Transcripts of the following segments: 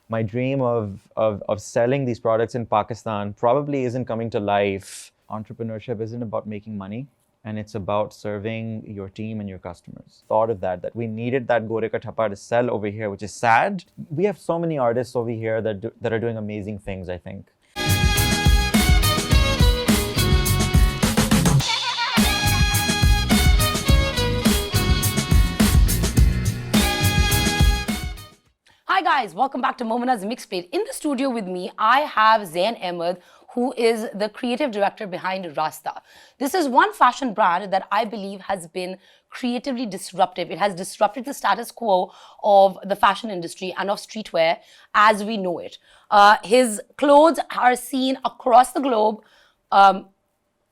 my dream of selling these products in Pakistan probably isn't coming to life. Entrepreneurship isn't about making money, and it's about serving your team and your customers. Thought of that we needed that gore ka thappa to sell over here, which is sad. We have so many artists over here that are doing amazing things, I think. Hi guys, welcome back to Momina's Mixed-Plate. In the studio with me, I have Zain Ahmad, who is the creative director behind Rastah. This is one fashion brand that I believe has been creatively disruptive. It has disrupted the status quo of the fashion industry and of streetwear as we know it. His clothes are seen across the globe,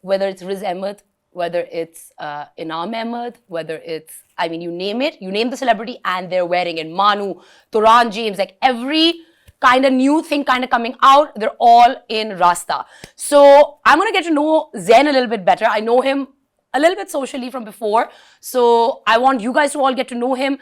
whether it's Riz Ahmed, whether it's Inam Ahmed, whether it's, I mean, you name it, you name the celebrity and they're wearing it. Manu, Turan James, like every kind of new thing kind of coming out, they're all in Rastah. So I'm going to get to know Zain a little bit better. I know him a little bit socially from before. So I want you guys to all get to know him,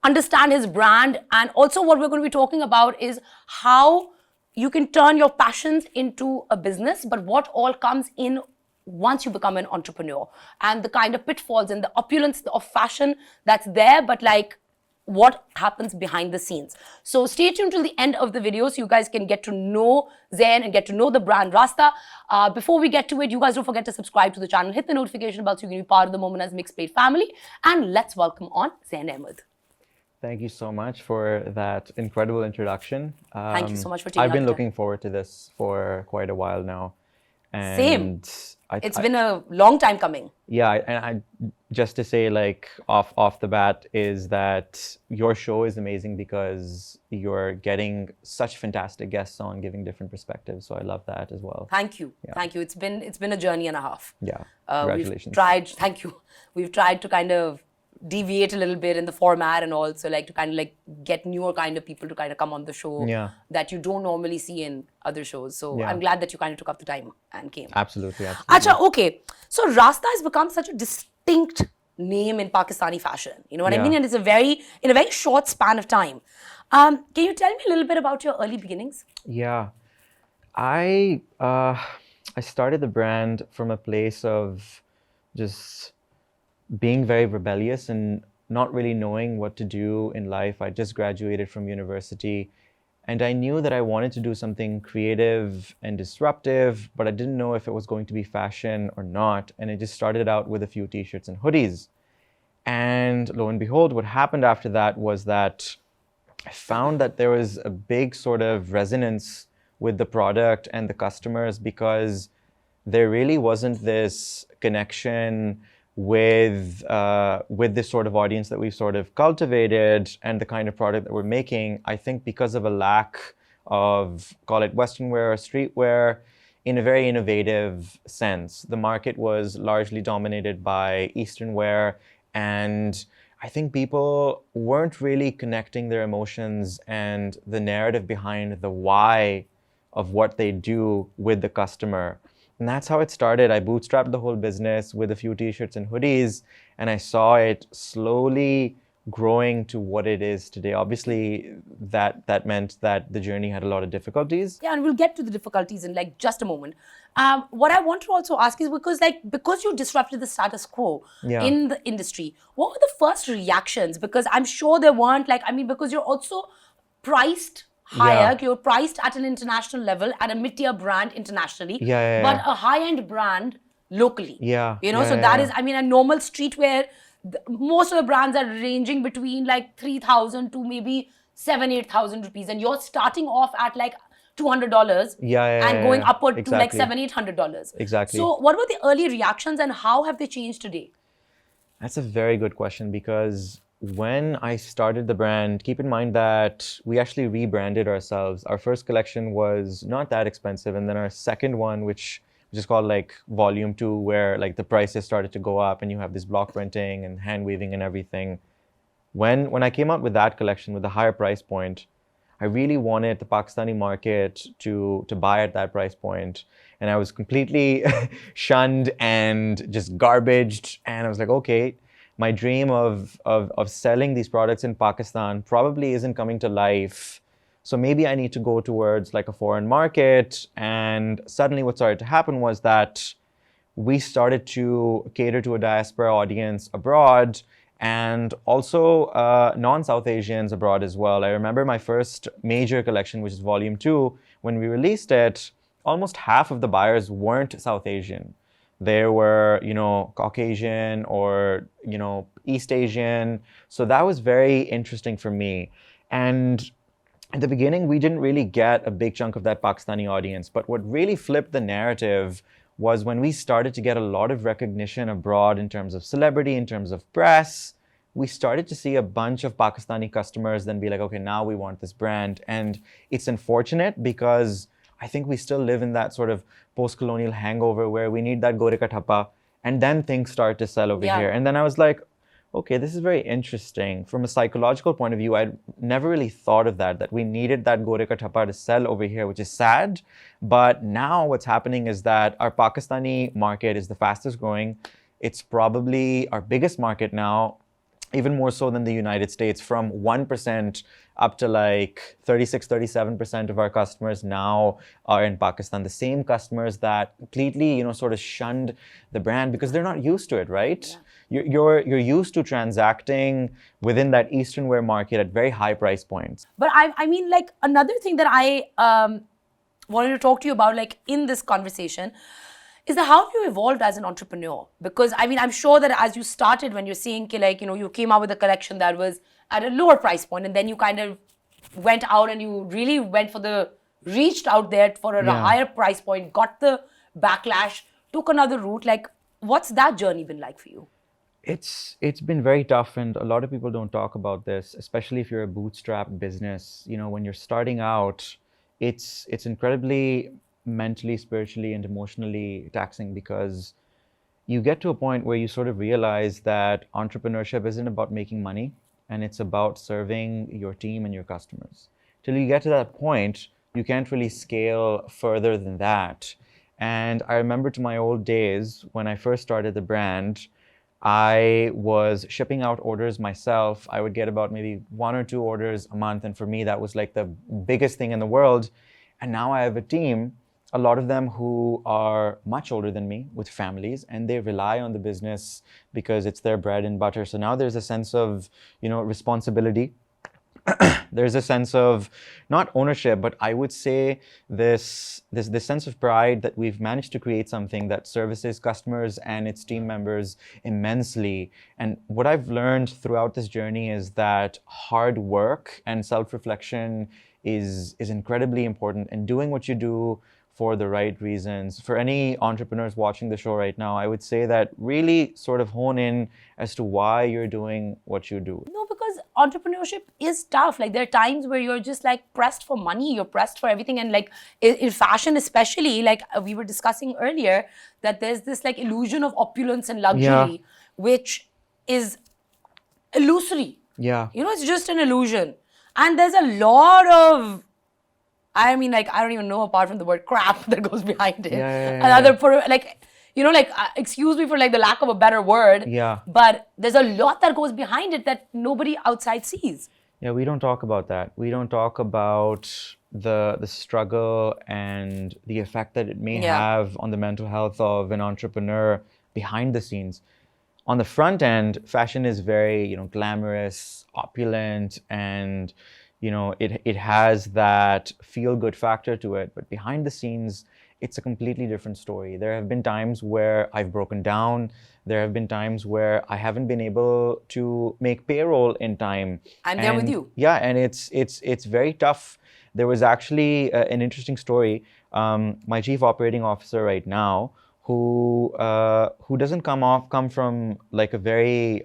understand his brand. And also what we're going to be talking about is how you can turn your passions into a business, but what all comes in once you become an entrepreneur and the kind of pitfalls and the opulence of fashion that's there, but like what happens behind the scenes. So stay tuned till the end of the video so you guys can get to know Zain and get to know the brand Rastah. Before we get to it, you guys don't forget to subscribe to the channel, hit the notification bell so you can be part of the Momina's Mixed-Plate family. And let's welcome on Zain Ahmad. Thank you so much for that incredible introduction. Thank you so much for taking I've been up the looking forward to this for quite a while now. And Same. It's been a long time coming. Yeah, and I just to say, like, off the bat, is that your show is amazing because you're getting such fantastic guests on, giving different perspectives. So I love that as well. Thank you. Yeah. Thank you. It's been a journey and a half. Yeah. Congratulations. Thank you. We've tried to kind of deviate a little bit in the format and also like to kind of like get newer kind of people to kind of come on the show that you don't normally see in other shows. So I'm glad that you kind of took up the time and came. Absolutely. Acha, okay. So Rastah has become such a distinct name in Pakistani fashion. You know what I mean? And it's in a very short span of time. Can you tell me a little bit about your early beginnings? Yeah. I started the brand from a place of just being very rebellious and not really knowing what to do in life. I just graduated from university and I knew that I wanted to do something creative and disruptive, but I didn't know if it was going to be fashion or not. And it just started out with a few t-shirts and hoodies. And lo and behold, what happened after that was that I found that there was a big sort of resonance with the product and the customers because there really wasn't this connection with this sort of audience that we've sort of cultivated and the kind of product that we're making. I think because of a lack of, call it Western wear or streetwear, in a very innovative sense. The market was largely dominated by Eastern wear, and I think people weren't really connecting their emotions and the narrative behind the why of what they do with the customer. And that's how it started. I bootstrapped the whole business with a few t-shirts and hoodies, and I saw it slowly growing to what it is today. Obviously, that meant that the journey had a lot of difficulties. Yeah, and we'll get to the difficulties in like just a moment. What I want to also ask is because you disrupted the status quo in the industry, what were the first reactions? Because I'm sure there weren't because you're also priced higher, you're priced at an international level, at a mid-tier brand internationally, but a high-end brand locally. That is, a normal streetwear, most of the brands are ranging between like 3,000 to maybe 7,000-8,000 rupees, and you're starting off at like $200 and going upward to like $700-800. Exactly. So what were the early reactions and how have they changed today? That's a very good question, because when I started the brand, keep in mind that we actually rebranded ourselves. Our first collection was not that expensive, and then our second one, which is called like volume 2, where like the prices started to go up and you have this block printing and hand weaving and everything. When I came out with that collection with a higher price point, I really wanted the Pakistani market to buy at that price point. And I was completely shunned and just garbaged. And I was like, okay, my dream of selling these products in Pakistan probably isn't coming to life. So maybe I need to go towards like a foreign market. And suddenly what started to happen was that we started to cater to a diaspora audience abroad and also non-South Asians abroad as well. I remember my first major collection, which is Volume 2, when we released it, almost half of the buyers weren't South Asian. They were, Caucasian or, East Asian. So that was very interesting for me. And at the beginning, we didn't really get a big chunk of that Pakistani audience. But what really flipped the narrative was when we started to get a lot of recognition abroad in terms of celebrity, in terms of press. We started to see a bunch of Pakistani customers then be like, okay, now we want this brand. And it's unfortunate because I think we still live in that sort of post-colonial hangover where we need that gore ka thappa, and then things start to sell over here. And then I was like, okay, this is very interesting. From a psychological point of view, I'd never really thought of that we needed that gore ka thappa to sell over here, which is sad. But now what's happening is that our Pakistani market is the fastest growing. It's probably our biggest market now, even more so than the United States, from 1% up to like 36, 37% of our customers now are in Pakistan. The same customers that completely, sort of shunned the brand because they're not used to it, right? Yeah. You're used to transacting within that Eastern wear market at very high price points. But I mean, like another thing that I wanted to talk to you about, like in this conversation, is that how have you evolved as an entrepreneur? Because I mean, I'm sure that as you started, when you're saying like, you came out with a collection that was at a lower price point, and then you kind of went out and you really reached out there for a higher price point, got the backlash, took another route. Like, what's that journey been like for you? It's been very tough, and a lot of people don't talk about this, especially if you're a bootstrap business. When you're starting out, it's incredibly mentally, spiritually, and emotionally taxing because you get to a point where you sort of realize that entrepreneurship isn't about making money, and it's about serving your team and your customers. Till you get to that point, you can't really scale further than that. And I remember to my old days, when I first started the brand, I was shipping out orders myself. I would get about maybe 1 or 2 orders a month. And for me, that was like the biggest thing in the world. And now I have a team, a lot of them who are much older than me with families, and they rely on the business because it's their bread and butter. So now there's a sense of, responsibility. There's a sense of not ownership, but I would say this sense of pride that we've managed to create something that services customers and its team members immensely. And what I've learned throughout this journey is that hard work and self-reflection is incredibly important, and doing what you do for the right reasons. For any entrepreneurs watching the show right now, I would say that really sort of hone in as to why you're doing what you do. No, because entrepreneurship is tough. Like there are times where you're just like pressed for money, you're pressed for everything. And like in fashion especially, like we were discussing earlier, that there's this like illusion of opulence and luxury, which is illusory. Yeah. It's just an illusion. And there's a lot of, I mean, like, I don't even know apart from the word crap that goes behind it. Excuse me for like the lack of a better word. Yeah. But there's a lot that goes behind it that nobody outside sees. Yeah, we don't talk about that. We don't talk about the struggle and the effect that it may have on the mental health of an entrepreneur behind the scenes. On the front end, fashion is very, glamorous, opulent, and it has that feel-good factor to it. But behind the scenes, it's a completely different story. There have been times where I've broken down. There have been times where I haven't been able to make payroll in time. I'm there with you. Yeah, and it's very tough. There was actually an interesting story. My chief operating officer right now, who doesn't come from like a very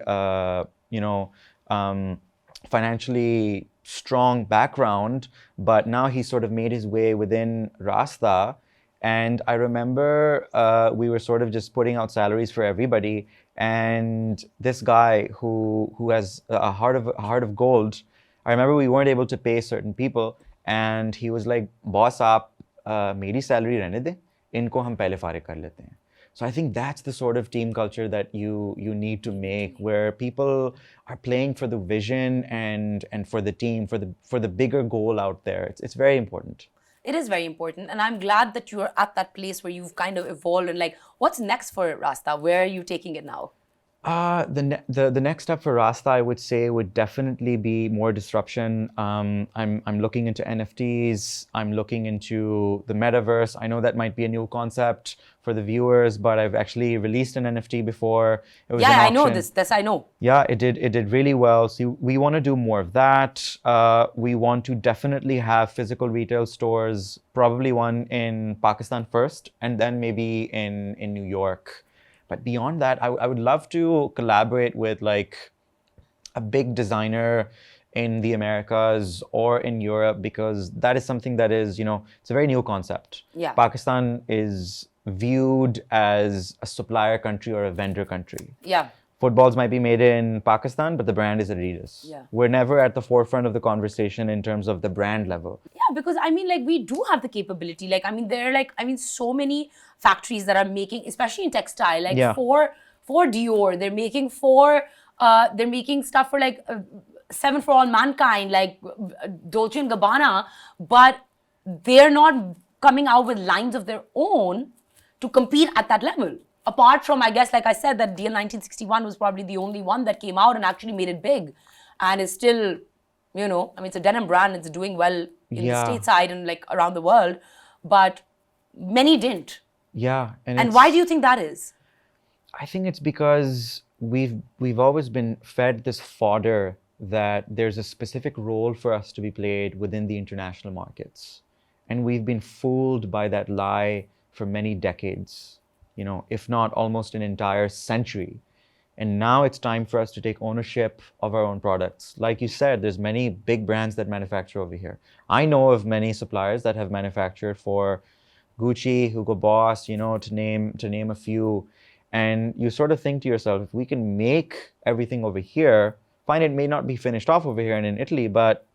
financially strong background, but now he's sort of made his way within Rastah. And I remember we were sort of just putting out salaries for everybody, and this guy who has a heart of gold, I remember we weren't able to pay certain people, and he was like, "Boss, aap meri salary rehne de, inko hum pehle faarig kar lete hain." So I think that's the sort of team culture that you need to make, where people are playing for the vision and for the team, for the bigger goal out there. It's very important. It is very important, and I'm glad that you're at that place where you've kind of evolved. And like, what's next for Rastah? Where are you taking it now? The next step for Rastah, I would say, would definitely be more disruption. I'm looking into NFTs. I'm looking into the metaverse. I know that might be a new concept for the viewers, but I've actually released an NFT before. It was an Yeah, I know auction. this. This I know. Yeah, it did really well. So we want to do more of that. We want to definitely have physical retail stores, probably one in Pakistan first, and then maybe in New York. But beyond that, I would love to collaborate with like a big designer in the Americas or in Europe, because that is something that is, it's a very new concept. Yeah. Pakistan is viewed as a supplier country or a vendor country. Yeah. Footballs might be made in Pakistan, but the brand is Adidas. Yeah. We're never at the forefront of the conversation in terms of the brand level. Yeah, because I mean, like, we do have the capability. Like, I mean, there are like, I mean, so many factories that are making, especially in textile, like Yeah. for Dior, they're making stuff for like Seven for All Mankind, like Dolce and Gabbana, but they're not coming out with lines of their own to compete at that level. Apart from, I guess, like I said, that DL 1961 was probably the only one that came out and actually made it big, and is still, I mean, it's a denim brand. It's doing well in the stateside and like around the world, but many didn't. Yeah, And why do you think that is? I think it's because we've always been fed this fodder that there's a specific role for us to be played within the international markets, and we've been fooled by that lie for many decades. If not almost an entire century. And now it's time for us to take ownership of our own products. Like you said, there's many big brands that manufacture over here. I know of many suppliers that have manufactured for Gucci, Hugo Boss, to name a few. And you sort of think to yourself, if we can make everything over here, fine, it may not be finished off over here and in Italy, but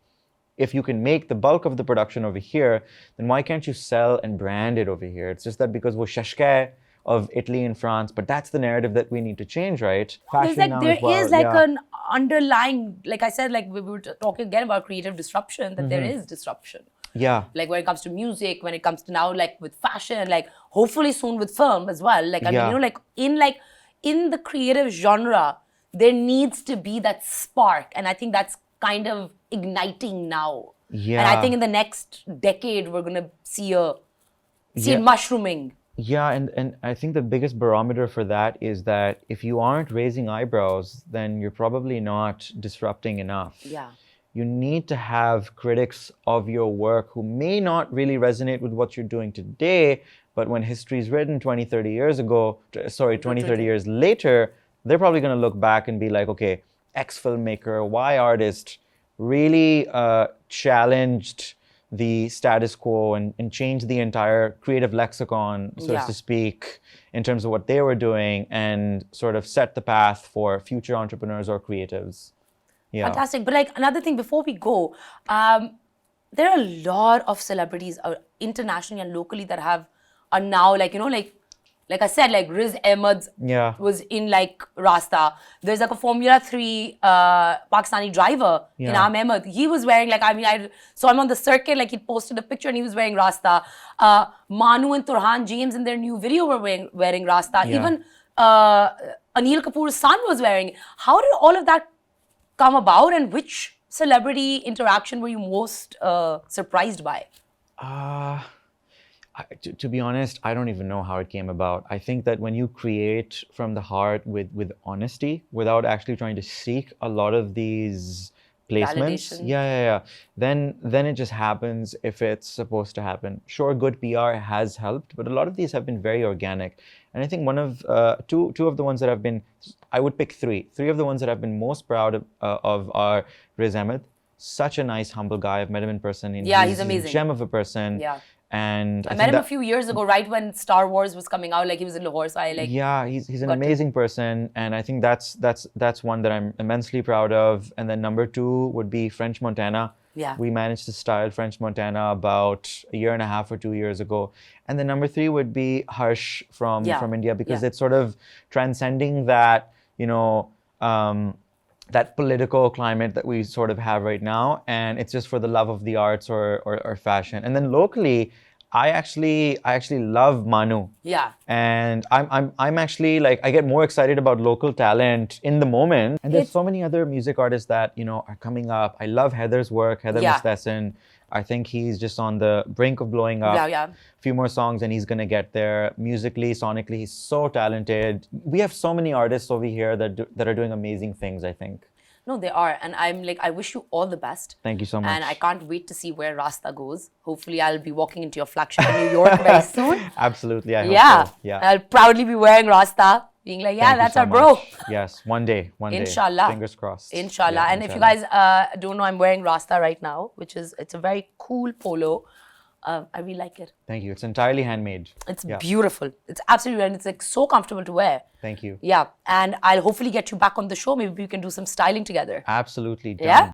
if you can make the bulk of the production over here, then why can't you sell and brand it over here? It's just that because we're shashke of Italy and France, but that's the narrative that we need to change, right? There's like, there is like an underlying, like I said, like we were talking again about creative disruption, that there is disruption. Yeah. Like when it comes to music, when it comes to now like with fashion, like hopefully soon with film as well. Like, I mean, like in the creative genre, there needs to be that spark. And I think that's kind of igniting now. Yeah. And I think in the next decade, we're going to see it mushrooming. Yeah, and I think the biggest barometer for that is that if you aren't raising eyebrows, then you're probably not disrupting enough. Yeah. You need to have critics of your work who may not really resonate with what you're doing today, but when history is written 20, 30 years ago, 20, 30 years later, they're probably going to look back and be like, okay, X filmmaker, Y artist really challenged the status quo and change the entire creative lexicon, so to speak, in terms of what they were doing, and sort of set the path for future entrepreneurs or creatives. Yeah. Fantastic. But like another thing before we go, there are a lot of celebrities internationally and locally that are now like, like I said, like Riz Ahmad was in like Rastah. There's like a Formula 3 Pakistani driver, Zain Ahmad. He was wearing like, I mean, I saw him on the circuit, like he posted a picture and he was wearing Rastah. Manu and Turhan James in their new video were wearing Rastah. Yeah. Even Anil Kapoor's son was wearing it. How did all of that come about, and which celebrity interaction were you most surprised by? To be honest, I don't even know how it came about. I think that when you create from the heart with honesty, without actually trying to seek a lot of these placements, then it just happens if it's supposed to happen. Sure, good PR has helped, but a lot of these have been very organic. And I think one of two of the ones that have been, I would pick three of the ones that I've been most proud of are Riz Ahmad. Such a nice, humble guy. I've met him in person. He's amazing. He's a gem of a person. Yeah. And I met him a few years ago, right when Star Wars was coming out. Like he was in Lahore, so I like. Yeah, he's an amazing person, and I think that's one that I'm immensely proud of. And then number two would be French Montana. Yeah. We managed to style French Montana about a year and a half or 2 years ago. And then number 3 would be Harsh from India, because it's sort of transcending that, that political climate that we sort of have right now, and it's just for the love of the arts or fashion. And then locally, I actually love Manu. Yeah. And I'm actually like, I get more excited about local talent in the moment. And there's so many other music artists that, are coming up. I love Heather's work, Heather Mustessen. I think he's just on the brink of blowing up. A few more songs and he's gonna get there. Musically, sonically, he's so talented. We have so many artists over here that are doing amazing things, I think. No, they are. And I'm like, I wish you all the best. Thank you so much. And I can't wait to see where Rastah goes. Hopefully, I'll be walking into your flagship in New York very soon. Absolutely, I hope so. Yeah. I'll proudly be wearing Rastah, being like, that's our bro. Yes, one day. Inshallah. Fingers crossed. Inshallah. Yeah, and if you guys don't know, I'm wearing Rastah right now, it's a very cool polo. I really like it. Thank you. It's entirely handmade. It's beautiful. It's absolutely, and it's like so comfortable to wear. Thank you. Yeah, and I'll hopefully get you back on the show. Maybe we can do some styling together. Absolutely. Done. Yeah.